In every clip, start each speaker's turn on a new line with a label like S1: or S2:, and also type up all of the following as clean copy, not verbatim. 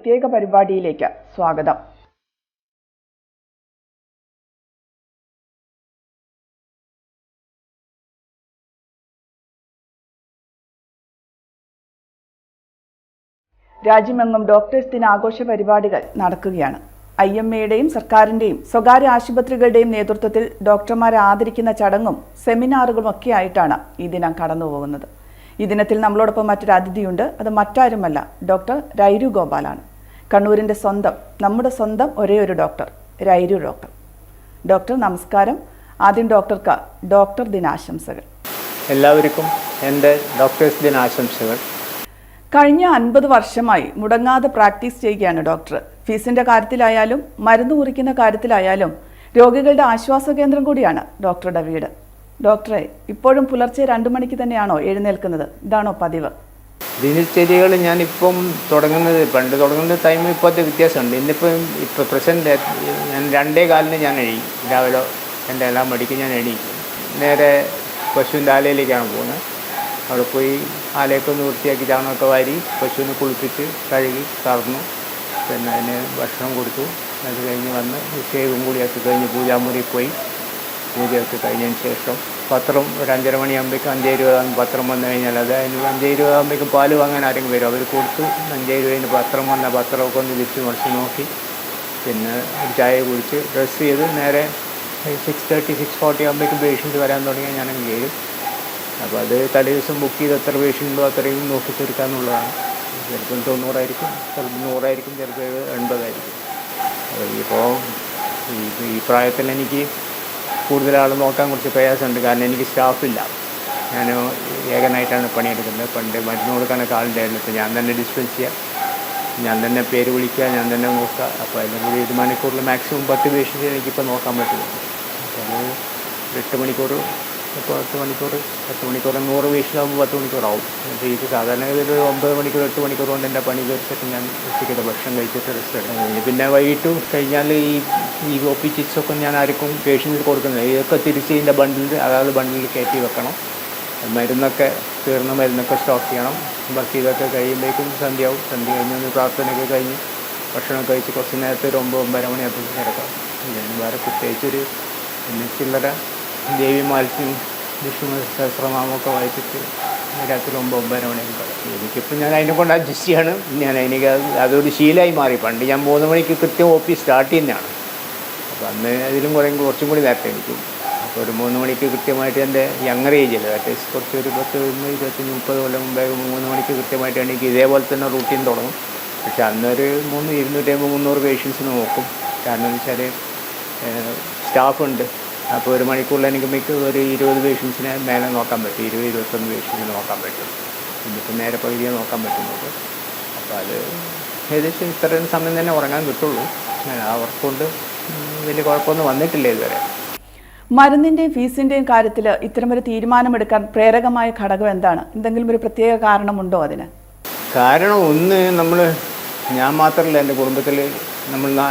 S1: പ്രത്യേക പരിപാടിയിലേക്ക് സ്വാഗതം. രാജ്യമെങ്ങും ഡോക്ടേഴ്സ് ദിനാഘോഷ പരിപാടികൾ നടക്കുകയാണ്. IMAയുടെയും സർക്കാരിൻ്റെയും സ്വകാര്യ ആശുപത്രികളുടെയും നേതൃത്വത്തിൽ ഡോക്ടർമാരെ ആദരിക്കുന്ന ചടങ്ങും സെമിനാറുകളും ഒക്കെ ആയിട്ടാണ് ഈ ദിനം കടന്നുപോകുന്നത്. ഈ ദിനത്തിൽ നമ്മളോടൊപ്പം മറ്റൊരു അതിഥിയുണ്ട്. അത് മറ്റാരുമല്ല, ഡോക്ടർ രൈരു ഗോപാലാണ്. കണ്ണൂരിൻ്റെ സ്വന്തം, നമ്മുടെ സ്വന്തം ഒരേ ഒരു ഡോക്ടർ, രൈരു ഡോക്ടർ. ഡോക്ടർ നമസ്കാരം. ആദ്യം ഡോക്ടർക്ക് ഡോക്ടർ ദിനാശംസകൾ.
S2: എല്ലാവർക്കും എൻ്റെ ഡോക്ടേഴ്സ് ദിനാശംസകൾ.
S1: കഴിഞ്ഞ 50 വർഷമായി മുടങ്ങാതെ പ്രാക്ടീസ് ചെയ്യുകയാണ് ഡോക്ടർ. ഫീസിൻ്റെ കാര്യത്തിലായാലും മരുന്ന് കുറിക്കുന്ന കാര്യത്തിലായാലും രോഗികളുടെ ആശ്വാസ കേന്ദ്രം കൂടിയാണ് ഡോക്ടറുടെ വീട്. ഡോക്ടറെ, ഇപ്പോഴും പുലർച്ചെ 2 മണിക്ക് തന്നെയാണോ എഴുന്നേൽക്കുന്നത്? ഇതാണോ പതിവ്?
S2: ദിനചര്യകൾ ഞാനിപ്പം പണ്ട് തുടങ്ങുന്ന ടൈം ഇപ്പോഴത്തെ വ്യത്യാസമുണ്ട്. ഇപ്പോൾ പ്രസൻറ്റ് ഞാൻ 2:15 ഞാൻ എഴുതി. രാവിലെ എൻ്റെ എല്ലാം മടിക്ക് ഞാൻ എണീക്കും. നേരെ പശുവിൻ്റെ ആലയിലേക്കാണ് പോകുന്നത്. അവിടെ പോയി ആലയൊക്കെ ഒന്ന് വൃത്തിയാക്കി ചാണകമൊക്കെ വാരി പശുവിനെ കുളിപ്പിച്ച് കഴുകി കറന്നു. പിന്നെ അതിന് ഭക്ഷണം കൊടുത്തു. അത് കഴിഞ്ഞ് വന്ന് ഷേവും കൂടിയൊക്കെ കഴിഞ്ഞ് പൂജാമുറിയിൽ പോയി പൂജയൊക്കെ കഴിഞ്ഞതിന് ശേഷം പത്രം ഒരു 5:30 മണിയാകുമ്പോഴേക്കും 5:20 പത്രം വന്നു കഴിഞ്ഞാൽ അത് അതിന് 5:20 പാല് വാങ്ങാൻ ആരെങ്കിലും വരും. അവർ കൊടുത്തു. 5:20 പത്രം വന്ന പത്രമൊക്കെ ഒന്ന് തിരിച്ച് മറിച്ച് നോക്കി പിന്നെ ഒരു ചായ കുടിച്ച് ഡ്രസ്സ് ചെയ്ത് നേരെ 6:30 6:40 ആകുമ്പോഴേക്കും പേഷ്യൻ്റ് വരാൻ തുടങ്ങിയാൽ ഞാനങ്ങ് കയറും. അപ്പോൾ അത് തലേ ദിവസം ബുക്ക് ചെയ്ത് എത്ര പേഷ്യൻ്റോ അത്രയും നോക്കി തീർക്കാമെന്നുള്ളതാണ്. ചിലപ്പോൾ 90 ആയിരിക്കും, ചിലപ്പോൾ 100 ആയിരിക്കും, ചിലപ്പോൾ 80 ആയിരിക്കും. ഇപ്പോൾ ഈ പ്രായത്തിൽ എനിക്ക് കൂടുതൽ ആൾ നോക്കാൻ കുറച്ച് പ്രയാസമുണ്ട്. കാരണം എനിക്ക് സ്റ്റാഫില്ല. ഞാൻ ഏകനായിട്ടാണ് പണിയെടുക്കുന്നത്. പണ്ട് മരുന്ന് കൊടുക്കാനൊക്കെ ആളുണ്ടായിരുന്നു. ഇപ്പോൾ ഞാൻ തന്നെ ഡിസ്പെൻസ് ചെയ്യുക, ഞാൻ തന്നെ പേര് വിളിക്കുക, ഞാൻ തന്നെ നോക്കുക. അപ്പോൾ അതിൻ്റെ കൂടി 1 മണിക്കൂറിൽ മാക്സിമം 10 പേഷ്യൻറ്റ് എനിക്കിപ്പോൾ നോക്കാൻ പറ്റുള്ളൂ. അപ്പോൾ അത് 8 മണിക്കൂർ, ഇപ്പോൾ 10 മണിക്കൂർ 100 പേഷ്യൻ്റാകുമ്പോൾ 10 മണിക്കൂറാവും. അപ്പോൾ ഇത് സാധാരണ ഒരു 9 മണിക്കൂർ 8 മണിക്കൂർ കൊണ്ട് എൻ്റെ പണി തീർച്ചിട്ട് ഞാൻ ഉച്ചയ്ക്കത്തെ ഭക്ഷണം കഴിച്ചിട്ട് റെസ്റ്റ് എടുക്കും. പിന്നെ വൈകിട്ട് കഴിഞ്ഞാൽ ഈ OP ചിപ്സൊക്കെ ഞാൻ ആർക്കും പേഷ്യൻസിന് കൊടുക്കുന്നില്ല. ഇതൊക്കെ തിരിച്ച് ഇതിൻ്റെ അതായത് ബണ്ടിൽ കയറ്റി വെക്കണം. മരുന്നൊക്കെ തീർന്ന മരുന്നൊക്കെ സ്റ്റോക്ക് ചെയ്യണം. ബാക്കി ഇതൊക്കെ കഴിയുമ്പോഴേക്കും സന്ധ്യയാവും. സന്ധ്യ കഴിഞ്ഞ് പ്രാർത്ഥനയൊക്കെ കഴിഞ്ഞ് ഭക്ഷണം കഴിച്ച് കുറച്ച് നേരത്തെ ഒരു 9-9:30 മണിയാകുമ്പോൾ കിടക്കാം. ഞാൻ വേറെ പ്രത്യേകിച്ചൊരു ചില്ലറ ദേവി മാൽസ്യം വിഷ്ണു സഹസ്രനാമമൊക്കെ വായിച്ചിട്ട് രാത്രി 9-9:30 മണിയൊക്കെ കിടക്കും. എനിക്കിപ്പോൾ ഞാൻ അതിനെ കൊണ്ട് അഡ്ജസ്റ്റ് ചെയ്യാണ്. എനിക്ക് അതൊരു ശീലമായി മാറി. പണ്ട് ഞാൻ 3 മണിക്ക് കൃത്യം OP സ്റ്റാർട്ട് ചെയ്യുന്നതാണ്. അപ്പോൾ അന്ന് അതിലും കുറച്ചും കൂടി നേരത്തെ എനിക്കും. അപ്പോൾ ഒരു 3 മണിക്ക് കൃത്യമായിട്ട് എൻ്റെ യങ്ങർ ഏജിൽ അറ്റ്ലീസ്റ്റ് കുറച്ചൊരു 10, 20, 30 കൊല്ലം മുമ്പേ 3 മണിക്ക് കൃത്യമായിട്ട് എനിക്ക് ഇതേപോലെ തന്നെ റൂട്ടീൻ തുടങ്ങും. പക്ഷെ അന്നൊരു 250-300 പേഷ്യൻസിന് നോക്കും. കാരണം എന്ന് വെച്ചാൽ സ്റ്റാഫുണ്ട്. അപ്പോൾ 1 മണിക്കൂറിൽ എനിക്ക് ഒരു 20 പേഷ്യൻസിനെ മേലെ നോക്കാൻ പറ്റും. 20-21 പേഷ്യൻസിനെ നോക്കാൻ പറ്റും. ഇന്നിപ്പോൾ നേരെ പകുതിയെ നോക്കാൻ പറ്റുന്നത്. അപ്പോൾ അത് ഏകദേശം ഇത്രയും സമയം തന്നെ ഉറങ്ങാൻ കിട്ടുള്ളൂ. അവർക്കൊണ്ട് വലിയ കുഴപ്പമൊന്നും വന്നിട്ടില്ല ഇതുവരെ.
S1: മരുന്നിൻ്റെയും ഫീസിൻ്റെയും കാര്യത്തിൽ ഇത്തരമൊരു തീരുമാനമെടുക്കാൻ പ്രേരകമായ ഘടകം എന്താണ്? എന്തെങ്കിലും ഒരു പ്രത്യേക കാരണമുണ്ടോ അതിന്?
S2: കാരണം ഞാൻ മാത്രമല്ല, എൻ്റെ കുടുംബത്തിൽ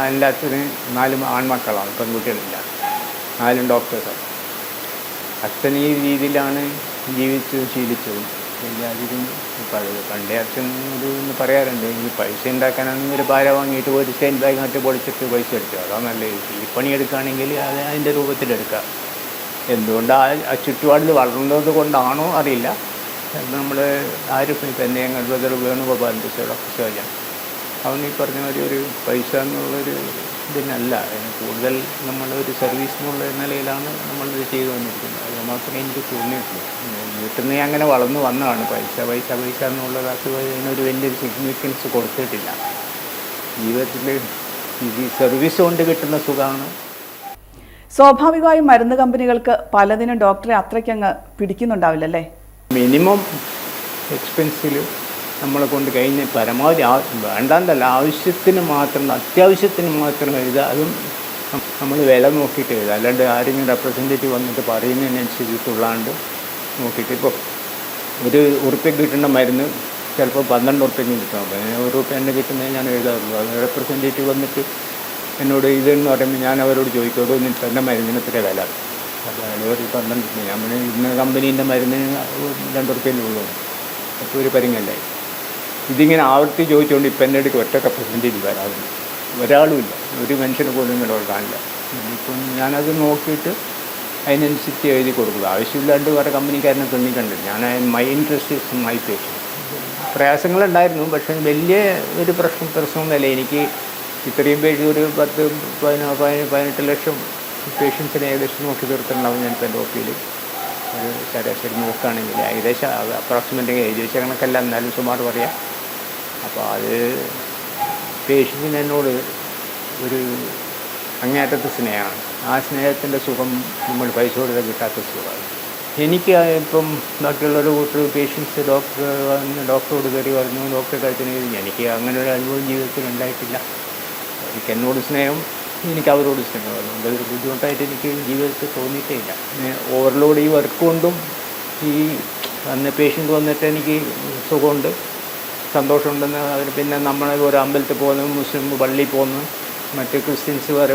S2: എൻ്റെ അച്ഛന് 4 ആൺമക്കളാണ്, പെൺകുട്ടികളില്ല. 4 ഡോക്ടേഴ്സാണ്. അച്ഛൻ ഈ രീതിയിലാണ് ശീലിച്ചതും എല്ലാവരും. പണ്ടേ അച്ഛൻ ഒന്ന് പറയാറുണ്ട്, ഈ പൈസ ഉണ്ടാക്കാനാണെങ്കിൽ ഒരു പാര വാങ്ങിയിട്ട് ഒരു സ്റ്റൈൻ ബാഗ് നട്ട് പൊളിച്ചിട്ട് പൈസ എടുക്കുക, അതാണ് നല്ലത്. ഈ പണിയെടുക്കുകയാണെങ്കിൽ അത് അതിൻ്റെ രൂപത്തിലെടുക്കുക. എന്തുകൊണ്ട് ആ ചുറ്റുപാടിൽ വളർന്നത് കൊണ്ടാണോ അറിയില്ല. നമ്മൾ ആരും ഇപ്പം എന്തെങ്കിലും ബ്രദർ വേണുഗോപാലിൻ്റെ ഡോക്ടർ സർജൻ, അവൻ ഈ പറഞ്ഞ മാതിരി ഒരു പൈസ എന്നുള്ളൊരു ഇതിനല്ല, കൂടുതൽ നമ്മളൊരു സർവീസ് എന്നുള്ള നിലയിലാണ് നമ്മളിത് ചെയ്തു വന്നിരിക്കുന്നത്. അത് മാത്രമേ എനിക്ക് തോന്നിയിട്ടുള്ളൂ. വീട്ടിൽ നിന്ന് അങ്ങനെ വളർന്നു വന്നതാണ്. പൈസ എന്നുള്ളത് അതിനൊരു വലിയൊരു സിഗ്നിഫിക്കൻസ് കൊടുത്തിട്ടില്ല. ജീവിതത്തിൽ ഈ സർവീസ് കൊണ്ട് കിട്ടുന്ന സുഖമാണ്.
S1: സ്വാഭാവികമായും മരുന്ന് കമ്പനികൾക്ക് പലതിനും ഡോക്ടറെ അത്രയ്ക്കങ്ങ് പിടിക്കുന്നുണ്ടാവില്ലല്ലേ?
S2: മിനിമം എക്സ്പെൻസിൽ നമ്മളെ കൊണ്ട് കഴിഞ്ഞ് പരമാവധി വേണ്ടാന്നല്ല, അത്യാവശ്യത്തിന് മാത്രം എഴുതുക. അതും നമ്മൾ വില നോക്കിയിട്ട് എഴുതുക. അല്ലാണ്ട് ആരെങ്കിലും റെപ്രസെൻറ്റേറ്റീവ് വന്നിട്ട് പറയുന്നതിനനുസരിച്ചിട്ടുള്ളാണ്ട് നോക്കിയിട്ട്. ഇപ്പോൾ ₹1 കിട്ടേണ്ട മരുന്ന് ചിലപ്പോൾ 12 ഉറുപ്പ്യക്ക് കിട്ടണം. ₹1 തന്നെ കിട്ടുന്നത് ഞാൻ എഴുതാറുള്ളൂ. അത് റെപ്രസെൻറ്റേറ്റീവ് വന്നിട്ട് എന്നോട് ഇതെന്ന് പറയുമ്പോൾ ഞാൻ അവരോട് ചോദിക്കോളൂ, എന്നിട്ട് എൻ്റെ മരുന്നിന് എത്ര വില? അപ്പോൾ അവർ 12 ഞാൻ ഇന്ന കമ്പനീൻ്റെ മരുന്നിന് ₹2 ഉള്ളൂ. അപ്പോൾ ഒരു പരിങ്ങല്ലായി. ഇതിങ്ങനെ ആവർത്തി ചോദിച്ചുകൊണ്ട് ഇപ്പം എൻ്റെ അടുക്ക് ഒറ്റ പെർസെൻറ്റേജ് വരാറില്ല, ഒരാളുമില്ല, ഒരു മനുഷ്യനെ പോലും ഇങ്ങോട്ട് കാണില്ല. ഇപ്പം ഞാനത് നോക്കിയിട്ട് അതിനനുസരിച്ച് എഴുതി കൊടുക്കുക. ആവശ്യമില്ലാണ്ട് വേറെ കമ്പനിക്കാരനെ പെണ്ണിക്കണ്ട്. ഞാൻ my interest is my passion. പ്രയാസങ്ങളുണ്ടായിരുന്നു, പക്ഷേ വലിയ ഒരു പ്രശ്നമൊന്നുമല്ല. എനിക്ക് ഇത്രയും പേജ് ഒരു 10-18 ലക്ഷം പേഷ്യൻസിനെ ഏകദേശം നോക്കി തീർത്തിട്ടുണ്ടാവും ഞാനിപ്പോൾ എൻ്റെ ഒപ്പിയിൽ. ഒരു ശരാശരി നോക്കുകയാണെങ്കിൽ ഏകദേശം അപ്രോക്സിമേറ്റ് ഏകദേശ കണക്കല്ല, എന്നാലും സുമാർ പറയാം. അപ്പോൾ അത് പേഷ്യൻസിന് എന്നോട് ഒരു അങ്ങേയറ്റത്തെ സ്നേഹമാണ്. ആ സ്നേഹത്തിൻ്റെ സുഖം നമ്മൾ പൈസ കൊടുത്താൽ കിട്ടാത്ത സുഖമാണ്. എനിക്ക് ഇപ്പം ബാക്കിയുള്ളൊരു കൂട്ടർ പേഷ്യൻസ് ഡോക്ടറോട് കയറി പറഞ്ഞു, ഡോക്ടറെ കാര്യത്തിന് എനിക്ക് അങ്ങനെ ഒരു അനുഭവം ജീവിതത്തിൽ ഉണ്ടായിട്ടില്ല. എനിക്ക് എന്നോട് സ്നേഹം, എനിക്ക് അവരോട് സ്നേഹമായിരുന്നു. അതൊരു ബുദ്ധിമുട്ടായിട്ട് എനിക്ക് ജീവിതത്തിൽ തോന്നിയിട്ടേ ഇല്ല. ഓവർലോഡ് ഈ വർക്ക് കൊണ്ടും ഈ അന്ന് പേഷ്യൻ്റ് വന്നിട്ട് എനിക്ക് സുഖമുണ്ട്, സന്തോഷമുണ്ടെന്ന്. അവർ പിന്നെ നമ്മൾ ഒരു അമ്പലത്തിൽ പോകുന്നു, മുസ്ലിം പള്ളിയിൽ പോകുന്നു, മറ്റ് ക്രിസ്ത്യൻസ് വേറെ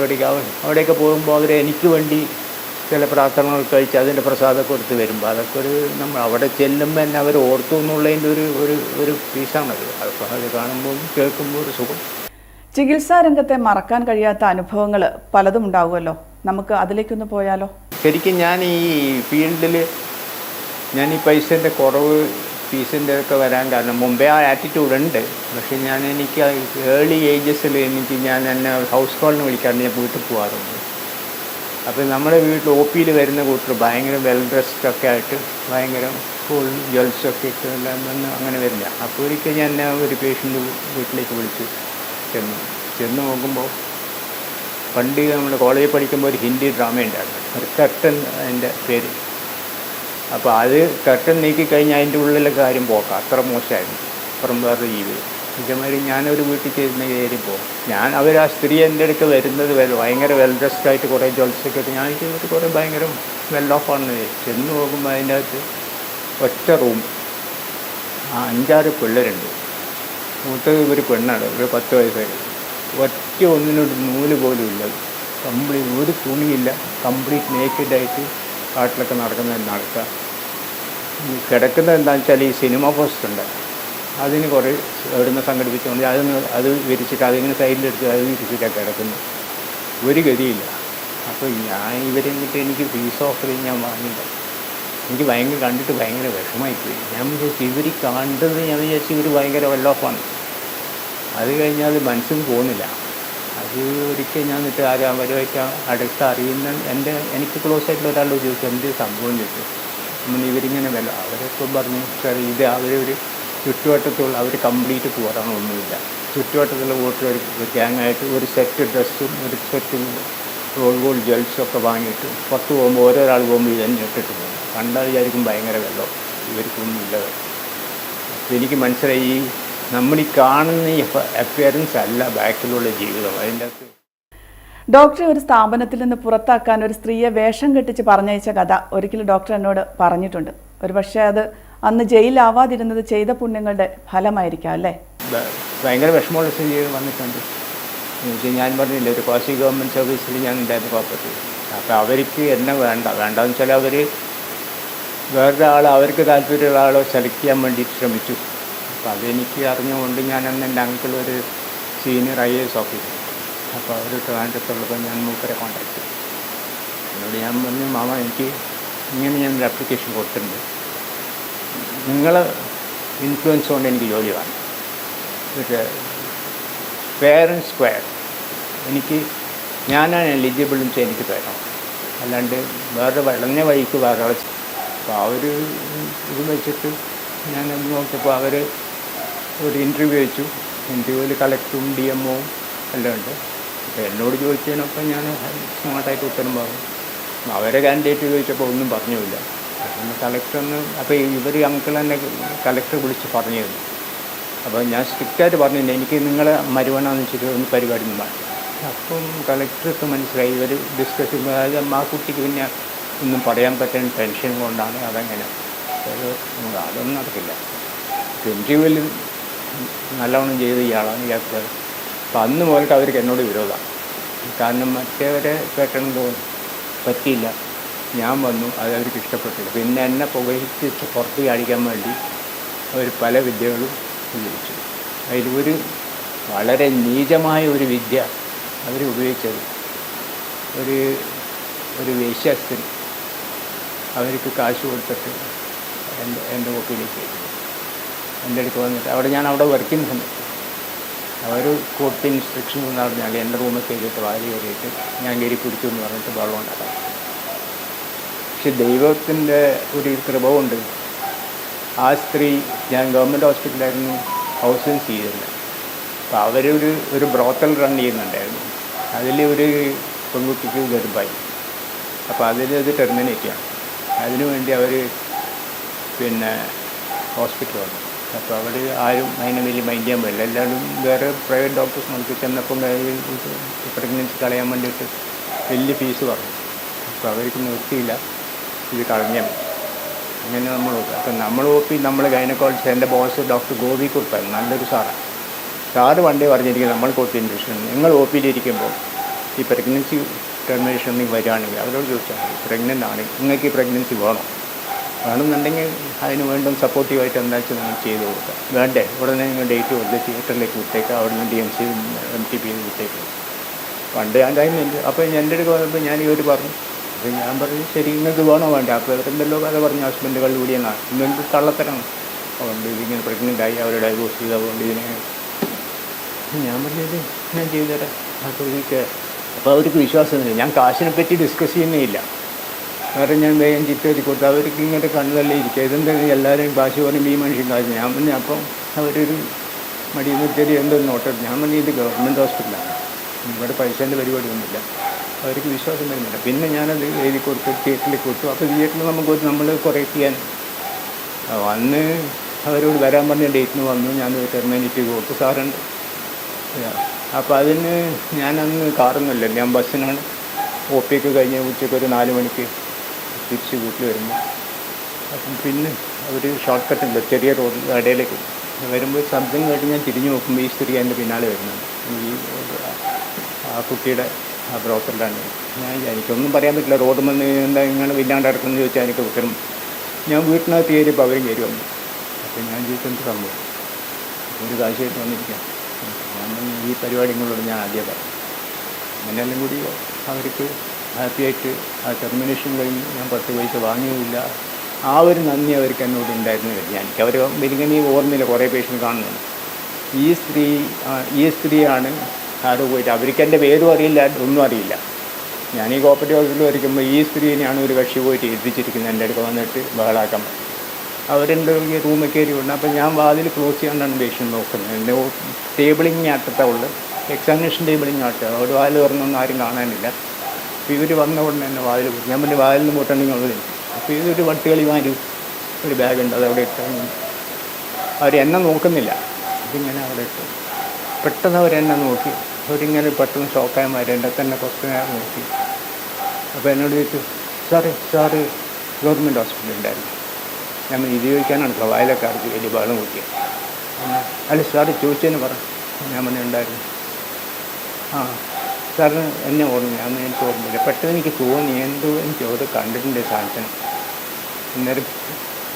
S2: അവിടെയൊക്കെ പോകുമ്പോൾ അവർ എനിക്ക് വേണ്ടി ചില പ്രാർത്ഥനകൾ കഴിച്ച് അതിൻ്റെ പ്രസാദമൊക്കെ കൊടുത്ത് വരുമ്പോൾ അതൊക്കെ ഒരു നമ്മൾ അവിടെ ചെല്ലുമ്പോൾ തന്നെ അവർ ഓർത്തു എന്നുള്ളതിൻ്റെ ഒരു പീസാണത്. അപ്പോൾ അത് കാണുമ്പോൾ കേൾക്കുമ്പോൾ ഒരു സുഖം.
S1: ചികിത്സാ രംഗത്തെ മറക്കാൻ കഴിയാത്ത അനുഭവങ്ങൾ പലതും ഉണ്ടാവുമല്ലോ, നമുക്ക് അതിലേക്കൊന്ന് പോയാലോ?
S2: ശരിക്കും ഞാൻ ഈ ഫീൽഡിൽ ഞാൻ ഈ പൈസേൻ്റെ കുറവ്, ഫീസിൻ്റെ ഒക്കെ വരാൻ കാരണം മുമ്പേ ആ ആറ്റിറ്റ്യൂഡ് ഉണ്ട്. പക്ഷേ എനിക്ക് ഏർലി ഏജസിൽ ഞാൻ എന്നെ ഹൗസ് കോളിന് വിളിക്കാണ്ട് ഞാൻ വീട്ടിൽ പോകാറുണ്ട്. അപ്പോൾ നമ്മുടെ വീട്ടിൽ ഒ പിയിൽ വരുന്ന കൂട്ടർ ഭയങ്കര വെൽ ഡ്രസ്ഡൊക്കെ ആയിട്ട് ഭയങ്കര ഫുൾ ജ്വൽസൊക്കെ ഇട്ട് എല്ലാം വന്ന് അങ്ങനെ വരില്ല. അപ്പോൾ ഒരിക്കൽ ഞാൻ ഒരു പേഷ്യൻ്റ് വീട്ടിലേക്ക് വിളിച്ചു ചെന്ന് നോക്കുമ്പോൾ പണ്ട് നമ്മൾ കോളേജിൽ പഠിക്കുമ്പോൾ ഒരു ഹിന്ദി ഡ്രാമ ഉണ്ടായിരുന്നു, ഒരു കർട്ടൻ അതിൻ്റെ പേര്. അപ്പോൾ അത് കർട്ടൻ നീക്കിക്കഴിഞ്ഞാൽ അതിൻ്റെ ഉള്ളിലെ കാര്യം പോക്കാം, അത്ര മോശമായിരുന്നു. അപ്പുറം വേറെ ജീവിതം. ഇതേമാതിരി ഞാനൊരു വീട്ടിൽ ചേരുന്ന കയറി പോകും. അവർ ആ സ്ത്രീ എൻ്റെ അടുക്ക് വരുന്നത് ഭയങ്കര വെൽ ഡ്രസ്ഡായിട്ട് കുറേ ജ്വൽസൊക്കെ ഇട്ട് ഞാൻ ചെയ്തിട്ട് കുറേ ഭയങ്കര വെൽ ഓഫാണെന്ന് ചെന്ന് നോക്കുമ്പോൾ അതിൻ്റെ അകത്ത് ഒറ്റ റൂം, 5-6 പിള്ളേരുണ്ട്. മൂത്തത് ഒരു പെണ്ണാണ്, ഒരു 10 വയസ്സായി. ഒറ്റ ഒന്നിനൊരു നൂല് പോലും ഇല്ല, കംപ്ലീറ്റ് ഒരു തുണിയില്ല, കംപ്ലീറ്റ് നേക്കഡായിട്ട് കാട്ടിലൊക്കെ നടക്കുക. കിടക്കുന്നത് എന്താണെന്ന് വെച്ചാൽ ഈ സിനിമ പോസ്റ്റ് ഉണ്ട്, അതിന് കുറേ എവിടുന്ന് സംഘടിപ്പിച്ചുകൊണ്ട് അത് വിരിച്ചിട്ട് അതിങ്ങനെ സൈഡിലെടുത്ത് അത് വിരിച്ചിട്ടൊക്കെ കിടക്കുന്നു. ഒരു ഗതിയില്ല. അപ്പോൾ ഞാൻ ഇവരെ കിട്ടി എനിക്ക് ഫീസ് ഓഫർ ചെയ്ത് ഞാൻ വാങ്ങില്ല. എനിക്ക് ഭയങ്കര കണ്ടിട്ട് ഭയങ്കര വിഷമമായിപ്പോയി. ഞാൻ വിചാരിച്ചു ഇവർ കണ്ടത് ഞാൻ വിചാരിച്ചു ഇവർ ഭയങ്കര വെൽ ഓഫാണ്. അത് കഴിഞ്ഞാൽ അത് മനസ്സിൽ പോകുന്നില്ല. അത് ഒരിക്കൽ ഞാൻ എന്നിട്ട് അവരുമായിട്ട് അടുത്ത് അറിയുന്ന എനിക്ക് ക്ലോസ് ആയിട്ടുള്ള ഒരാളോട് ചോദിച്ചു എന്ത് സംഭവം ചോദിച്ചു. ഇവരിങ്ങനെ വില അവരൊക്കെ പറഞ്ഞു സാർ ഇത് അവരൊരു ചുറ്റുവട്ടത്തുള്ള അവർ കംപ്ലീറ്റ് പോരാണ്, ഒന്നുമില്ല. ചുറ്റുവട്ടത്തുള്ള കൂട്ടർ ഒരു ഗ്യാങ്ങായിട്ട് ഒരു സെറ്റ് ഡ്രസ്സും ഒരു സെറ്റ് ഗോൾഡ് ജ്വൽസൊക്കെ വാങ്ങിയിട്ട് പുറത്ത് പോകുമ്പോൾ ഓരോരാൾ പോകുമ്പോൾ ഇതന്നെ ഇട്ടിട്ട് പോകും. കണ്ടാൽ വിചാരിക്കും ഭയങ്കര വെള്ളം, ഇവർക്കൊന്നും ഇല്ലത്. എനിക്ക് മനസ്സിലായി നമ്മൾ ഈ കാണുന്ന ഈ അപ്പിയറൻസ് അല്ല ബാക്കിലുള്ള ജീവിതം. അതിൻ്റെ അകത്ത്
S1: ഡോക്ടറെ ഒരു സ്ഥാപനത്തിൽ നിന്ന് പുറത്താക്കാൻ ഒരു സ്ത്രീയെ വേഷം കെട്ടിച്ച് പറഞ്ഞയച്ച കഥ ഒരിക്കലും ഡോക്ടർ എന്നോട് പറഞ്ഞിട്ടുണ്ട്. ഒരു പക്ഷേ അത് അന്ന് ജയിലാവാതിരുന്നത് ചെയ്ത പുണ്യങ്ങളുടെ ഫലമായിരിക്കാം അല്ലേ?
S2: ഭയങ്കര വിഷമമുള്ള സ്ഥിതി വന്നിട്ടുണ്ട്. ഞാൻ പറഞ്ഞില്ല ഒരു ക്വാസി ഗവൺമെൻറ് സർവീസിൽ ഞാൻ ഉണ്ടായിരുന്നു കോപ്പറേറ്റ്. അപ്പോൾ അവർക്ക് എന്നെ വേണ്ടെന്ന് വെച്ചാൽ അവർ വേറൊരു ആൾ അവർക്ക് താല്പര്യമുള്ള ആളെ സെലക്ട് ചെയ്യാൻ വേണ്ടിയിട്ട് ശ്രമിച്ചു. അപ്പോൾ അതെനിക്ക് അറിഞ്ഞുകൊണ്ട് ഞാൻ അന്ന് എൻ്റെ അങ്കിൾ ഒരു സീനിയർ IAS ഓഫീസർ, അപ്പോൾ അവർ ട്രിവാൻഡ്രത്തുള്ളപ്പോൾ ഞാൻ മൂപ്പരെ കോൺടാക്ട് ചെയ്തു. എന്നോട് ഞാൻ പറഞ്ഞു മാമ എനിക്ക് ഇങ്ങനെ ഞാനൊരു ആപ്ലിക്കേഷൻ കൊടുത്തിട്ടുണ്ട്, നിങ്ങളെ ഇൻഫ്ലുവൻസ് കൊണ്ട് എനിക്ക് ജോലി വേണം. ഒരു ഫെയർ ആൻഡ് സ്ക്വയർ ഞാനാണ് എലിജിബിളും വെച്ചാൽ എനിക്ക് തരണം, അല്ലാണ്ട് വേറെ വളഞ്ഞ വഴിക്ക് വേറെ ആൾ. അപ്പോൾ അവർ ഇത് വെച്ചിട്ട് ഞാൻ നോക്കിയപ്പോൾ അവർ ഒരു ഇൻ്റർവ്യൂ വെച്ചു. ഇൻ്റർവ്യൂവിൽ കളക്ടറും DMO എല്ലാം ഉണ്ട്. അപ്പോൾ എന്നോട് ചോദിച്ചതിനൊപ്പം ഞാൻ സ്മാർട്ടായിട്ട് ഉത്തരം പറഞ്ഞു. അവരെ കാൻഡിഡേറ്റ് ചോദിച്ചപ്പോൾ ഒന്നും പറഞ്ഞില്ല. കളക്ടറിന് അപ്പോൾ ഇവർ അങ്കിൾ തന്നെ കളക്ടർ വിളിച്ച് പറഞ്ഞു തന്നു. അപ്പോൾ ഞാൻ സ്ട്രിക്റ്റായിട്ട് പറഞ്ഞില്ല എനിക്ക് നിങ്ങളെ മരുവണമെന്ന് വെച്ചിട്ട് ഒന്ന് പരിപാടി ഒന്നും വേണ്ട. അപ്പം കളക്ടർക്ക് മനസ്സിലായി ഇവർ ഡിസ്കസ് ചെയ്യുമ്പോൾ അതായത് ആ കുട്ടിക്ക് പിന്നെ ഒന്നും പറയാൻ പറ്റാൻ ടെൻഷൻ കൊണ്ടാണ് അതങ്ങനെ. അതൊന്നും നടക്കില്ല. ഇൻ്റർവ്യൂവിൽ നല്ലവണ്ണം ചെയ്ത് ഇയാളാണ് ഇയാൾക്ക്. അപ്പം അന്ന് മുതൽക്ക് അവർക്ക് എന്നോട് വിരോധമാണ്. കാരണം മറ്റേവരെ കേട്ടണം തോന്നി പറ്റിയില്ല. ഞാൻ വന്നു, അത് അവർക്ക് ഇഷ്ടപ്പെട്ടില്ല. പിന്നെ എന്നെ പുകയിച്ച് പുറത്ത് കാണിക്കാൻ വേണ്ടി അവർ പല വിദ്യകളും ഉപയോഗിച്ചു. അതിലൊരു വളരെ നീചമായ ഒരു വിദ്യ അവർ ഉപയോഗിച്ചത്. ഒരു ഒരു വേശ്യാസ്ത്രീ അവർക്ക് കാശ് കൊടുത്തിട്ട് എൻ്റെ ഒപ്പിലേക്ക് എൻ്റെ അടുത്ത് വന്നിട്ട് ഞാൻ അവിടെ വർക്ക് ചെയ്യുന്ന സമയത്ത് അവർ കോർട്ട് ഇൻസ്ട്രക്ഷൻ എന്ന് പറഞ്ഞാൽ എൻ്റെ റൂമിൽ കയറിയിട്ട് വാരി കയറിയിട്ട് ഞാൻ കയറി പിടിച്ചു എന്ന് പറഞ്ഞിട്ട് വെള്ളം ഉണ്ടാക്കാം. പക്ഷെ ദൈവത്തിൻ്റെ ഒരു കൃപ കൊണ്ട് ആ സ്ത്രീ, ഞാൻ ഗവൺമെൻറ് ഹോസ്പിറ്റലായിരുന്നു ഹൗസിങ് ചെയ്തിരുന്നത്. അപ്പോൾ ഒരു ബ്രോത്തൽ റൺ ചെയ്യുന്നുണ്ടായിരുന്നു. അതിൽ ഒരു പെൺകുട്ടിക്ക് ഗർഭമായി. അപ്പോൾ അത് ടെർമിനേറ്റ് ചെയ്യണം. അതിനുവേണ്ടി അവർ ഹോസ്പിറ്റൽ വന്നു. അപ്പോൾ അവർ ആരും അതിനെ വലിയ മൈൻഡ് ചെയ്യാൻ പറ്റില്ല. എല്ലാവരും വേറെ പ്രൈവറ്റ് ഡോക്ടേഴ്സ് നമുക്ക് ചെന്നപ്പം പ്രഗ്നൻസി കളയാൻ വേണ്ടിയിട്ട് വലിയ ഫീസ് പറഞ്ഞു. അപ്പോൾ അവർക്ക് നിർത്തിയില്ല, ഇത് കളഞ്ഞാൽ അങ്ങനെ നമ്മൾ നോക്കുക. അപ്പം നമ്മൾ ഗൈനക്കോളജിസ്റ്റ്, എൻ്റെ ബോസ് ഡോക്ടർ ഗോപി കുറുപ്പായിരുന്നു, നല്ലൊരു സാറ് പണ്ടേ പറഞ്ഞിരിക്കുന്നത് നമ്മൾ കോർട്ട് ഇൻഡസ്ട്രി നിങ്ങൾ ഇരിക്കുമ്പോൾ ഈ പ്രഗ്നൻസി ടെർമിനേഷൻ വരികയാണെങ്കിൽ അവരോട് ചോദിച്ചാൽ മതി, പ്രഗ്നൻ്റ് ആണ്, നിങ്ങൾക്ക് ഈ പ്രഗ്നൻസി വേണമെന്നുണ്ടെങ്കിൽ അതിന് വേണ്ട സപ്പോർട്ടീവായിട്ട് എന്താ വെച്ചാൽ നിങ്ങൾ ചെയ്ത് കൊടുക്കുക. വേണ്ടേ ഉടനെ നിങ്ങൾ ഡേറ്റ് കൊടുത്ത് തിയേറ്ററിലേക്ക് വിട്ടേക്കുക, അവിടെ നിന്ന് DMC MTP വിട്ടേക്കുക. പണ്ട് ആ ടൈമിൽ അപ്പോൾ എൻ്റെ അടുത്ത് വന്നപ്പോൾ ഞാൻ ഇവർ പറഞ്ഞു. അപ്പോൾ ഞാൻ പറഞ്ഞു ശരി, നിങ്ങൾക്ക് വേണോ വേണ്ട. അപ്പോൾ ഇവരെന്തെല്ലോ കഥ പറഞ്ഞു, ഹസ്ബൻഡുകൾ കൂടിയെന്നാണ്, ഇങ്ങനത്തെ കള്ളത്തരമാണ്. അതുകൊണ്ട് ഇതിങ്ങനെ പ്രഗ്നൻ്റായി അവർ ഡൈവോഴ്സ് ചെയ്ത്, അതുകൊണ്ട് ഇതിനെ ഞാൻ പറഞ്ഞത് ഞാൻ ചെയ്തു തരാം. അപ്പോൾ അവർക്ക് വിശ്വാസമൊന്നുമില്ല. ഞാൻ കാശിനെ പറ്റി ഡിസ്കസ് ചെയ്യുന്നേയില്ല. കാരണം ഞാൻ വേഗം ചിറ്റേരി കൊടുത്തു. അവർക്ക് ഇങ്ങോട്ട് കണ്ണുതല്ലേ ഇരിക്കുക, ഇതെന്തായാലും എല്ലാവരെയും കാശ് പറയുമ്പോൾ ഈ മനുഷ്യൻ കാശ്. ഞാൻ പറഞ്ഞു അപ്പം അവരൊരു മടിയിൽ നിർത്തിയത് എന്തൊരു നോട്ടം. ഞാൻ പറഞ്ഞു ഇത് ഗവൺമെൻറ് ഹോസ്പിറ്റലാണ്, ഇവിടെ പൈസേൻ്റെ പരിപാടിയൊന്നുമില്ല. അവർക്ക് വിശ്വാസം വരുന്നില്ല. പിന്നെ ഞാനത് എഴുതി കൊടുത്ത് തിയേറ്ററിലേക്ക് കൊടുത്തു. അപ്പോൾ തിയേറ്ററിൽ നമ്മൾ കുറേ ചെയ്യാൻ വന്ന് അവരോട് വരാൻ പറഞ്ഞ ഡേറ്റിന് വന്നു. ഞാൻ ടെർമിനേറ്റ് ചെയ്ത് കൊടുത്തു. സാറുണ്ട്. അപ്പോൾ അതിന് ഞാനന്ന് കാറൊന്നുമില്ല, ഞാൻ ബസ്സിനാണ്. OP കഴിഞ്ഞ് ഉച്ചയ്ക്ക് ഒരു 4 മണിക്ക് തിരിച്ച് വീട്ടിൽ വരുമ്പോൾ അപ്പം പിന്നെ ഒരു ഷോർട്ട് കട്ട് ഉണ്ട്, ചെറിയ റോഡ് ഇടയിലേക്ക് വരുമ്പോൾ ശബ്ദം കേട്ട് ഞാൻ തിരിഞ്ഞു നോക്കുമ്പോൾ ഈ സ്ത്രീ എൻ്റെ പിന്നാലെ വരുന്നുണ്ട്. ആ കുട്ടിയുടെ ആ ബ്രോക്കറിലാണ്. എനിക്കൊന്നും പറയാൻ പറ്റില്ല. റോഡ് വന്ന് എന്താ ഇങ്ങനെ വില്ലാണ്ട് ഇറക്കുമെന്ന് ചോദിച്ചാൽ എനിക്ക് ഉത്തരം. ഞാൻ വീട്ടിനകത്ത് കയറിയപ്പോൾ അവരും കയറി വന്നു. അപ്പോൾ ഞാൻ ചോദിച്ചെന്ത് സംഭവം, ഒരു കാശായിട്ട് വന്നിരിക്കാം. ഞാൻ ഈ പരിപാടികളോട് ഞാൻ ആദ്യം പറഞ്ഞു. അങ്ങനെയെല്ലാം കൂടി അവർക്ക് ഹാപ്പിയായിട്ട് ആ ടെർമിനേഷൻ കഴിഞ്ഞ് ഞാൻ 10 പൈസ വാങ്ങിയുമില്ല. ആ ഒരു നന്ദി അവർക്ക് എന്നോട് ഉണ്ടായിരുന്നില്ല. എനിക്ക് അവർ വലിങ്ങനെ ഓർമ്മയില്ല, കുറേ പേഷ്യൻ്റ് കാണുന്നുണ്ട്. ഈ സ്ത്രീയാണ് ആരോ പോയിട്ട്, അവർക്ക് എൻ്റെ പേരും അറിയില്ല, ഒന്നും അറിയില്ല. ഞാൻ ഈ കോപ്പറേറ്റീവ് ഹോസ്പിറ്റലിൽ വരയ്ക്കുമ്പോൾ ഈ സ്ത്രീനെയാണ് ഒരു കക്ഷി പോയിട്ട് എത്തിച്ചിരിക്കുന്നത്. എൻ്റെ അടുത്ത് വന്നിട്ട് ബഹളാക്കാൻ പറ്റും. അവരെൻ്റെ ഈ റൂമിൽ കയറി വിടണം. അപ്പോൾ ഞാൻ വാതിൽ ക്ലോസ് ചെയ്യാണ്ടാണ് പേഷ്യൻ്റ് നോക്കുന്നത്. എൻ്റെ ടേബിളിങ് ആട്ടത്തേ ഉള്ളു, എക്സാമിനേഷൻ ടേബിളിങ് ആട്ടുക. അവിടെ വാതിൽ തുറന്നൊന്നും ആരും കാണാനില്ല. അപ്പോൾ ഇവർ വന്ന ഉടനെ തന്നെ വാതിൽ പോയി. ഞാൻ പിന്നെ വാതിൽ നിന്ന് പോയിട്ടുണ്ടെങ്കിൽ ഉള്ളത്. അപ്പോൾ ഇതൊരു വട്ടുകളിമാർ ഒരു ബാഗുണ്ട്, അതവിടെ ഇട്ടാൽ അവർ എന്നെ നോക്കുന്നില്ല. ഇതിങ്ങനെ അവിടെ ഇട്ടു. പെട്ടെന്ന് അവരെന്നെ നോക്കി. അവരിങ്ങനെ പെട്ടെന്ന് ഷോക്കായമാർ എൻ്റെ തന്നെ കുറച്ച് നേരം നോക്കി. അപ്പോൾ എന്നോട് ചോദിച്ചു, സാറ് ഗവൺമെൻറ് ഹോസ്പിറ്റലിൽ ഉണ്ടായിരുന്നു. ഞാൻ ഇത് ചോദിക്കാനാണ് വായിലൊക്കെ അടച്ച് വലിയ ബഹളം കൂട്ടിയത്. അല്ല സാറ് ചോദിച്ചതിന് പറ. ഞാൻ ഉണ്ടായിരുന്നു. സാറിന് എന്നെ ഓർമ്മ, അന്ന് എനിക്ക് ഓർമ്മയില്ല. പെട്ടെന്ന് എനിക്ക് തോന്നി എന്തോ എനിക്ക് അവിടെ കണ്ടിട്ടുണ്ട് സാധനം. അന്നേരം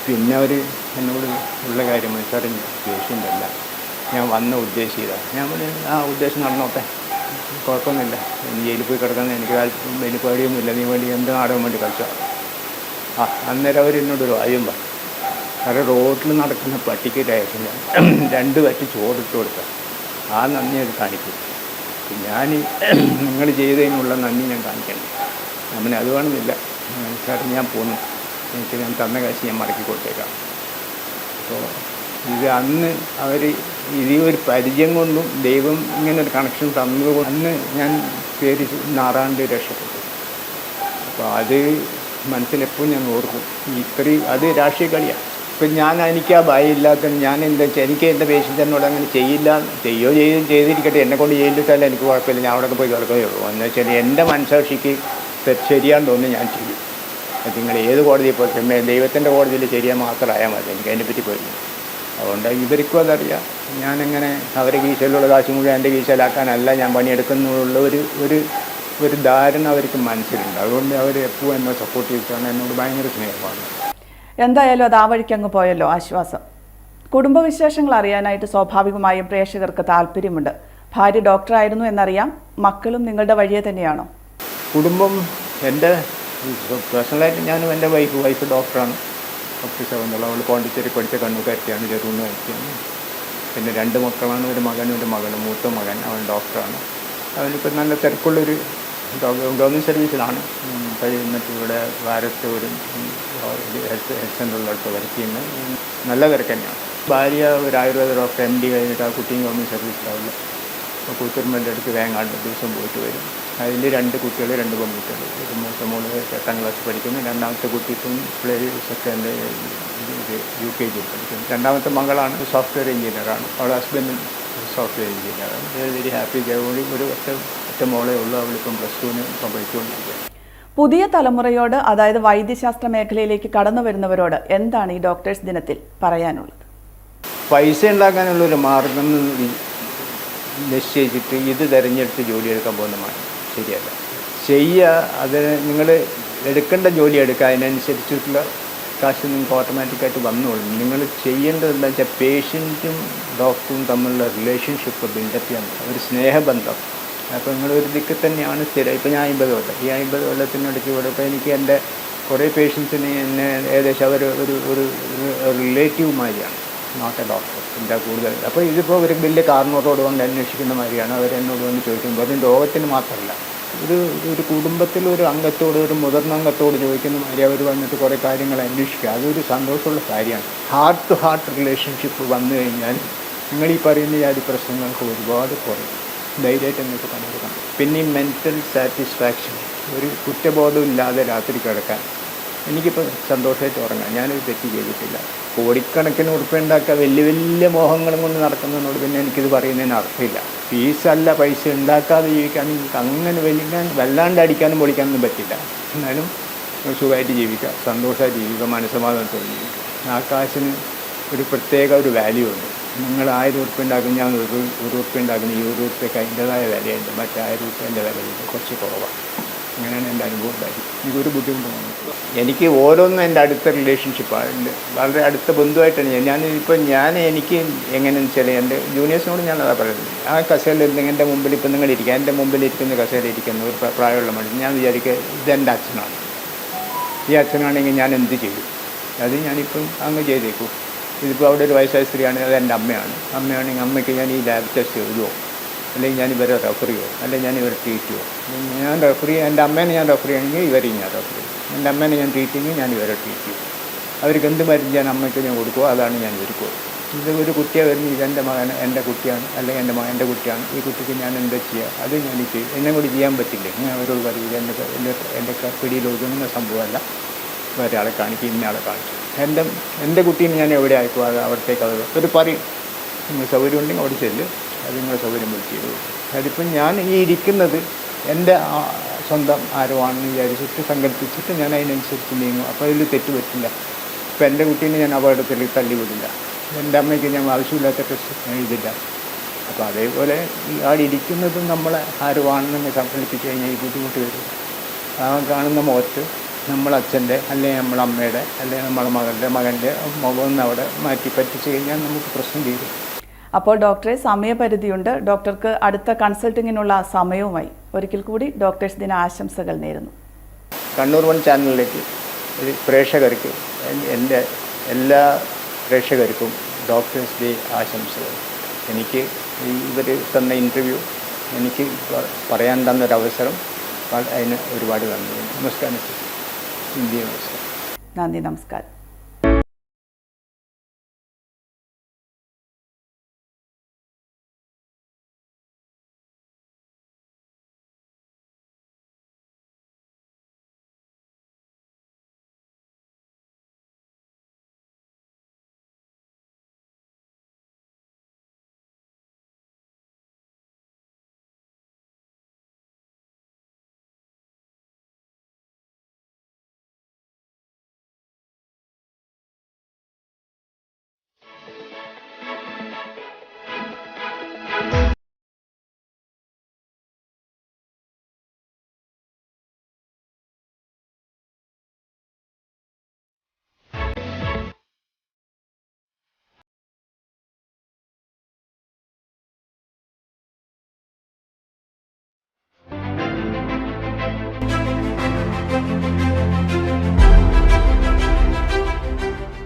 S2: പിന്നെ അവർ എന്നോട് ഉള്ള കാര്യം സാറ് ദേഷ്യമുണ്ടല്ല, ഞാൻ വന്ന ഉദ്ദേശിച്ചതാണ്. ഞാൻ ആ ഉദ്ദേശം നടന്നോട്ടെ, കുഴപ്പമൊന്നുമില്ല. ജയിലിൽ പോയി കിടക്കുന്ന എനിക്ക് വലിയ പേടിയൊന്നുമില്ല, നീ വേണ്ടി എന്ത് നാടകം വേണ്ടി കളിച്ചോ. അന്നേരം അവർ എന്നോടൊരു കാര്യം പറഞ്ഞു. കാരണം റോഡിൽ നടക്കുന്ന പട്ടിക്കറ്റായിരുന്നു 2 വറ്റി ചോറിട്ട് കൊടുത്ത ആ നന്ദി അത് കാണിക്കും. ഞാൻ നിങ്ങൾ ചെയ്തതിനുള്ള നന്ദി ഞാൻ കാണിക്കണം. അങ്ങനെ അത് വേണമെന്നില്ല സാർ, ഞാൻ പോന്നു, എനിക്ക് ഞാൻ തന്ന കാശ് ഞാൻ മടക്കി കൊടുത്തേക്കാം. അപ്പോൾ ഇത് അന്ന് അവർ ഇത് ഒരു പരിചയം കൊണ്ടും ദൈവം ഇങ്ങനൊരു കണക്ഷൻ തന്നതുകൊണ്ട് അന്ന് ഞാൻ പേര് നാറാണ്ട് രക്ഷപ്പെട്ടു. അപ്പോൾ അത് മനസ്സിലെപ്പോഴും ഞാൻ ഓർക്കും. ഇത്രയും അത് രാഷ്ട്രീയ കളിയാണ്. ഇപ്പം എനിക്ക് ആ ഭയമില്ലാത്ത ഞാൻ എന്താ വെച്ചാൽ എനിക്ക് എൻ്റെ പേഷ്യൻറ്റിനോട് അങ്ങനെ ചെയ്തിരിക്കട്ടെ, എന്നെക്കൊണ്ട് ചെയ്തിട്ടാലും എനിക്ക് കുഴപ്പമില്ല, ഞാൻ അവിടെ പോയി കിടക്കുകയേ ഉള്ളൂ. എന്ന് വെച്ചാൽ എൻ്റെ മനസാക്ഷിക്ക് ശരിയാണെന്ന് തോന്നി ഞാൻ ചെയ്യും. നിങ്ങൾ ഏത് കോടതിയിൽ പോയി ദൈവത്തിൻ്റെ കോടതിയിൽ ശരിയാൽ മാത്രമായാൽ മതി, എനിക്ക് അതിനെപ്പറ്റി പോയില്ല. അതുകൊണ്ട് ഇവർക്കും അതറിയാം. ഞാനെങ്ങനെ അവരെ കീശയിലുള്ള കാശ് മുഴുവൻ എൻ്റെ കീശയിലാക്കാനല്ല ഞാൻ പണിയെടുക്കുന്നുള്ള ഒരു ധാരണ അവർക്ക് മനസ്സിലുണ്ട്. അതുകൊണ്ട് അവർ എപ്പോഴും എന്നെ സപ്പോർട്ട് ചെയ്തിട്ടാണ്, എന്നോട് ഭയങ്കര സ്നേഹമാണ്.
S1: എന്തായാലും അത് ആ വഴിക്ക് അങ്ങ് പോയല്ലോ, ആശ്വാസം. കുടുംബവിശേഷങ്ങൾ അറിയാനായിട്ട് സ്വാഭാവികമായും പ്രേക്ഷകർക്ക് താല്പര്യമുണ്ട്. ഭാര്യ ഡോക്ടറായിരുന്നു എന്നറിയാം. മക്കളും നിങ്ങളുടെ വഴിയെ തന്നെയാണോ?
S2: കുടുംബം എൻ്റെ പേഴ്സണലായിട്ട് ഞാനും എൻ്റെ വൈഫ് ഡോക്ടറാണ്. ഡോക്ടർ ശകുന്തള. അവൾ പോണ്ടിച്ചേരി പഠിച്ച കണ്ണൂക്കാരിയാണ്, ചെറുന്ന് വ്യക്തിയാണ്. പിന്നെ 2 മക്കളാണ്, ഒരു മകനും ഒരു മകളും. മൂത്ത മകൻ അവൻ ഡോക്ടറാണ്. അവനിപ്പോൾ നല്ല തിരക്കുള്ളൊരു ഗവൺമെൻറ് സർവീസിലാണ്. എന്നിട്ട് ഇവിടെ ഭാരത്ത് ഒരു ഹെൽത്ത് സെൻ്ററിലോട്ട് വർക്ക് ചെയ്യുന്നത്. നല്ല തിരക്ക് തന്നെയാണ്. ഭാര്യ ഒരു ആയുർവേദ ഡോക്ടർ, MD കഴിഞ്ഞിട്ട് ആ കുട്ടിയും ഗവൺമെൻറ് സർവീസിലാവുള്ളൂ. അപ്പോൾ കൂത്തുരുമ്പൻ്റെ അടുത്ത് വേങ്ങാണ്ട് ദിവസം പോയിട്ട് വരും. അതിൽ 2 കുട്ടികൾ, 2 പെൺകുട്ടികൾ. ഒരു മൂത്ത മോള് 8ാം ക്ലാസ് പഠിക്കുന്നു. രണ്ടാമത്തെ കുട്ടി ഇപ്പം സെക്കൻഡ് UKG പഠിക്കുന്നു. രണ്ടാമത്തെ മകളാണ് സോഫ്റ്റ്വെയർ എഞ്ചിനീയറാണ്. അവളുടെ ഹസ്ബൻഡും സോഫ്റ്റ്വെയർ എഞ്ചിനീയറാണ്. Very happy. ഒരു ഒറ്റ മോളേ ഉള്ളൂ. അവളിപ്പം +2 ഇപ്പം പഠിച്ചുകൊണ്ടിരിക്കുകയാണ്.
S1: പുതിയ തലമുറയോട്, അതായത് വൈദ്യശാസ്ത്ര മേഖലയിലേക്ക് കടന്നു വരുന്നവരോട് എന്താണ് ഈ ഡോക്ടേഴ്സ് ദിനത്തിൽ പറയാനുള്ളത്?
S2: പൈസ ഉണ്ടാക്കാനുള്ളൊരു മാർഗം നിശ്ചയിച്ചിട്ട് ഇത് തിരഞ്ഞെടുത്ത് ജോലിയെടുക്കാൻ പോകുന്ന ശരിയല്ല. അതിന് നിങ്ങൾ എടുക്കേണ്ട ജോലി എടുക്കുക. അതിനനുസരിച്ചിട്ടുള്ള കാശ് നിങ്ങൾക്ക് ഓട്ടോമാറ്റിക്കായിട്ട് വന്നോളും. നിങ്ങൾ ചെയ്യേണ്ടത് എന്താ വെച്ചാൽ പേഷ്യൻറ്റും ഡോക്ടറും തമ്മിലുള്ള റിലേഷൻഷിപ്പ് ബിൽഡപ്പ് ചെയ്യാൻ, ഒരു സ്നേഹബന്ധം. അപ്പോൾ നിങ്ങളൊരു ദിക്ക് തന്നെയാണ് സ്ഥിരം. ഇപ്പോൾ ഞാൻ 50 കൊല്ലം, ഈ 50 കൊല്ലത്തിനടുത്ത് ഇവിടെ ഇപ്പോൾ എനിക്ക് എൻ്റെ കുറേ പേഷ്യൻസിന് എന്നെ ഏകദേശം അവർ ഒരു റിലേറ്റീവ് മാതിരിയാണ്, നോട്ട് എ ഡോക്ടർ. എന്താ കൂടുതൽ. അപ്പോൾ ഇതിപ്പോൾ ഒരു വലിയ കാരണത്തോട് കൊണ്ട് അന്വേഷിക്കുന്ന മാതിരിയാണ് അവരെന്നോട് വന്ന് ചോദിക്കുമ്പോൾ. അതും രോഗത്തിന് മാത്രമല്ല, ഒരു കുടുംബത്തിൽ ഒരു അംഗത്തോട്, ഒരു മുതിർന്ന അംഗത്തോട് ചോദിക്കുന്ന മാതിരി അവർ വന്നിട്ട് കുറേ കാര്യങ്ങൾ അന്വേഷിക്കുക. അതൊരു സന്തോഷമുള്ള കാര്യമാണ്. ഹാർട്ട് ടു ഹാർട്ട് റിലേഷൻഷിപ്പ് വന്നു കഴിഞ്ഞാൽ നിങ്ങൾ ഈ പറയുന്ന ജാതി പ്രശ്നങ്ങൾക്ക് ഒരുപാട് കുറയും. ധൈര്യമായിട്ട് നിങ്ങൾക്ക് പണിയെടുക്കാം. പിന്നെ ഈ മെൻ്റൽ സാറ്റിസ്ഫാക്ഷൻ, ഒരു കുറ്റബോധം ഇല്ലാതെ രാത്രി കിടക്കാൻ, എനിക്കിപ്പോൾ സന്തോഷമായിട്ട് ഉറങ്ങാം. ഞാനൊരു തെറ്റ് ചെയ്തിട്ടില്ല. കോടിക്കണക്കിന് ഉറുപ്പ്യ ഉണ്ടാക്കുക വലിയ വലിയ മോഹങ്ങളും കൊണ്ട് നടക്കുന്നതിനോട് പിന്നെ എനിക്കിത് പറയുന്നതിന് അർത്ഥമില്ല. ഫീസല്ല, പൈസ ഉണ്ടാക്കാതെ ജീവിക്കാൻ നിങ്ങൾക്ക് അങ്ങനെ വല്ലാണ്ട് അടിക്കാനും പൊളിക്കാനൊന്നും പറ്റില്ല. എന്നാലും സുഖമായിട്ട് ജീവിക്കുക, സന്തോഷമായിട്ട് ജീവിക്കുക, മനസ്സമാധാനത്തോടെ ജീവിക്കുക. ആ കാശിന് ഒരു പ്രത്യേക ഒരു വാല്യൂ ഉണ്ട്. നിങ്ങൾ 1000 ഉറുപ്പ്യ ഉണ്ടാക്കും, ഞാൻ 1 ഉറുപ്പ്യ ഉണ്ടാക്കുന്ന ഈ 1 ഉറുപ്പ്യക്ക് അതിൻ്റെതായ വിലയുണ്ട്. മറ്റേ 1000 ഉറുപ്പ്യൻ്റെ വിലയുണ്ട്, കുറച്ച് കുറവാണ്. അങ്ങനെയാണ് എൻ്റെ അനുഭവം ഉണ്ടായി. എനിക്കൊരു ബുദ്ധിമുട്ടും. എനിക്ക് ഓരോന്നും എൻ്റെ അടുത്ത റിലേഷൻഷിപ്പാണ്, വളരെ അടുത്ത ബന്ധുവായിട്ടാണ് എനിക്ക് എങ്ങനെയെന്ന് വെച്ചാൽ എൻ്റെ ജൂനിയേഴ്സിനോട് ഞാൻ അതാ പറയുന്നത്. ആ കസേരയിൽ എൻ്റെ മുമ്പിൽ ഇപ്പം നിങ്ങളിരിക്കുക, എൻ്റെ മുമ്പിലിരിക്കുന്ന കസേരയിരിക്കുന്ന ഒരു പ്രായമുള്ള മനുഷ്യൻ, ഞാൻ വിചാരിക്കുക ഇതെൻ്റെ അച്ഛനാണ്. ഈ അച്ഛനാണെങ്കിൽ ഞാൻ എന്ത് ചെയ്യും? അത് ഞാനിപ്പം അങ്ങ് ചെയ്തേക്കും. ഇതിപ്പോൾ അവിടെ ഒരു വയസ്സായ സ്ത്രീയാണ്, അത് എൻ്റെ അമ്മയാണെങ്കിൽ അമ്മയ്ക്ക് ഞാൻ ഈ ലാബ് ടെസ്റ്റ് എഴുതുമോ, അല്ലെങ്കിൽ ഞാൻ ഇവരെ റെഫർ ചെയ്യുമോ, അല്ലെങ്കിൽ ഞാൻ ഇവരെ ട്രീറ്റ് ചെയ്യുമോ? ഞാൻ റെഫർ ചെയ്യും. എൻ്റെ അമ്മേനെ ഞാൻ റെഫർ ചെയ്യണമെങ്കിൽ ഇവരെയും ഞാൻ റെഫർ ചെയ്യും. എൻ്റെ അമ്മേനെ ഞാൻ ട്രീറ്റ് ചെയ്യുമെങ്കിൽ ഞാൻ ഇവരെ ട്രീറ്റ് ചെയ്യും. അവർക്ക് എന്ത് മരുന്ന് ഞാൻ അമ്മയ്ക്ക് ഞാൻ കൊടുക്കുമോ അതാണ് ഞാൻ ഇവർക്കും. ഇത് ഒരു കുട്ടിയെ വരുന്നത് ഇതെൻ്റെ മകൻ, എൻ്റെ കുട്ടിയാണ്, അല്ലെങ്കിൽ എൻ്റെ മകൻ്റെ കുട്ടിയാണ്, ഈ കുട്ടിക്ക് ഞാൻ എന്താ ചെയ്യുക? അത് ഞാൻ ചെയ്യും. എന്നെ കൂടി ചെയ്യാൻ പറ്റില്ലേ? ഞാൻ അവരോട് പറയില്ല, എൻ്റെ പിടിയിൽ ഒതുങ്ങുന്ന സംഭവമല്ല. ഒരാളെ കാണിക്കും, ഇന്നയാളെ കാണിക്കും. എൻ്റെ കുട്ടീനെ ഞാൻ എവിടെ അയക്കും, അത് അവിടത്തേക്ക് അവർ പറയും. നിങ്ങൾ സൗകര്യം ഉണ്ടെങ്കിൽ അവിടെ ചെല്ലും, അത് നിങ്ങളുടെ സൗകര്യം വിളിച്ച് ചെയ്തു. അതിപ്പം ഞാൻ ഈ ഇരിക്കുന്നത് എൻ്റെ സ്വന്തം ആരോ ആണെന്ന് വിചാരിച്ചിട്ട് സങ്കല്പിച്ചിട്ട് ഞാൻ അതിനനുസരിച്ച് നീങ്ങും. അപ്പോൾ അതിൽ തെറ്റ് പറ്റില്ല. ഇപ്പം എൻ്റെ കുട്ടീനെ ഞാൻ അപകടത്തിൽ തള്ളിവിടില്ല. എൻ്റെ അമ്മയ്ക്ക് ഞാൻ ആവശ്യമില്ലാത്ത ടെസ്റ്റ് എഴുതില്ല. അപ്പോൾ അതേപോലെ അവിടെ ഇരിക്കുന്നതും നമ്മളെ ആരോ ആണെന്ന് സങ്കല്പിച്ച് കഴിഞ്ഞാൽ ഈ ബുദ്ധിമുട്ട് വരും. ആ കാണുന്ന മുഖത്ത് നമ്മളച്ഛൻ്റെ, അല്ലെങ്കിൽ നമ്മളെ അമ്മയുടെ, അല്ലെങ്കിൽ നമ്മളെ മകൻ്റെ മുഖം അവിടെ മാറ്റി പറ്റിച്ച് കഴിഞ്ഞാൽ നമുക്ക് പ്രശ്നം തീരും.
S1: അപ്പോൾ ഡോക്ടറെ, സമയപരിധിയുണ്ട്. ഡോക്ടർക്ക് അടുത്ത കൺസൾട്ടിങ്ങിനുള്ള സമയവുമായി. ഒരിക്കൽ കൂടി ഡോക്ടേഴ്സ് ദിന ആശംസകൾ നേരുന്നു.
S2: കണ്ണൂർ വൺ ചാനലിലേക്ക് പ്രേക്ഷകർക്ക്, എൻ്റെ എല്ലാ പ്രേക്ഷകർക്കും ഡോക്ടേഴ്സ് ഡേ ആശംസകൾ. എനിക്ക് ഇവർ തന്ന ഇൻ്റർവ്യൂ, എനിക്ക് പറയാൻ തന്നൊരവസരം, അതിന് ഒരുപാട് നന്ദി. നമസ്കാരം. നമസ്കാരം.
S1: നന്ദി, നമസ്കാരം.